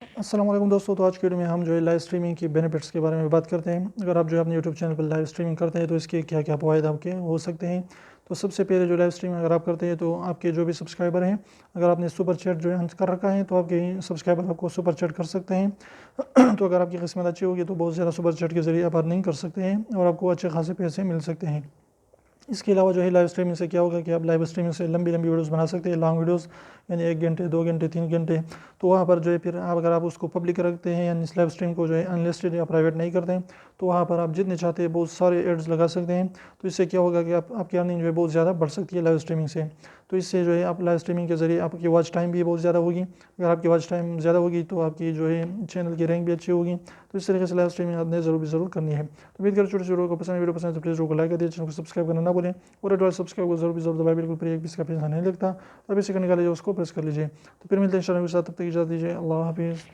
السلام علیکم دوستو، تو آج کی ویڈیو میں ہم جو ہے لائیو اسٹریمنگ کی بینیفٹس کے بارے میں بات کرتے ہیں۔ اگر آپ جو ہے اپنے یوٹیوب چینل پر لائیو اسٹریمنگ کرتے ہیں تو اس کے کیا کیا فوائد آپ کے ہو سکتے ہیں۔ تو سب سے پہلے جو لائیو اسٹریمنگ اگر آپ کرتے ہیں تو آپ کے جو بھی سبسکرائبر ہیں، اگر آپ نے سپر چیٹ جو ہے کر رکھا ہے تو آپ کے سبسکرائبر آپ کو سپر چیٹ کر سکتے ہیں۔ تو اگر آپ کی قسمت اچھی ہوگی تو بہت زیادہ سپر چیٹ کے ذریعے آپ ارننگ کر سکتے ہیں اور آپ کو اچھے خاصے پیسے مل سکتے ہیں۔ اس کے علاوہ جو ہے لائیو اسٹریمنگ سے کیا ہوگا کہ آپ لائیو اسٹریمنگ سے لمبی ویڈیوز بنا سکتے ہیں، لانگ ویڈیوز، یعنی 1 گھنٹے 2 گھنٹے 3 گھنٹے۔ تو وہاں پر جو ہے پھر اگر آپ اس کو پبلک رکھتے ہیں، یعنی اس لائیو اسٹریم کو جو ہے انلسٹڈ یا پرائیویٹ نہیں کرتے ہیں، تو وہاں پر آپ جتنے چاہتے ہیں بہت سارے ایڈز لگا سکتے ہیں۔ تو اس سے کیا ہوگا کہ آپ کی ارننگ جو ہے بہت زیادہ بڑھ سکتی ہے لائیو اسٹریمنگ سے۔ تو اس سے جو ہے آپ لائیو اسٹریمنگ کے ذریعے آپ کی واچ ٹائم بھی بہت زیادہ ہوگی۔ اگر آپ کی واچ ٹائم زیادہ ہوگی تو آپ کی جو ہے چینل کی رینک بھی اچھی ہوگی۔ تو اس طریقے سے لائیو اسٹریمنگ آپ نے ضرور کرنی ہے۔ تو امید کرتے چھوٹی ویڈیو کو پسند ہے، ویڈیو پسند ہے تو پلیز ویڈیو کو لائک کر دیجیے، چینل کو سبسکرائب کرنا نہ بھولیں اور ریڈ والے سبسکرائب کو ضرور دبائیں، بالکل فری، ایک بھی اس کا پیسہ نہیں لگتا۔ ابھی سے کرنے کا لیجیے، اس کو پریس کر لیجیے۔ تو پھر ملتے ہیں انشاءاللہ کے ساتھ، تب تک اجازت دیجیے، اللہ حافظ۔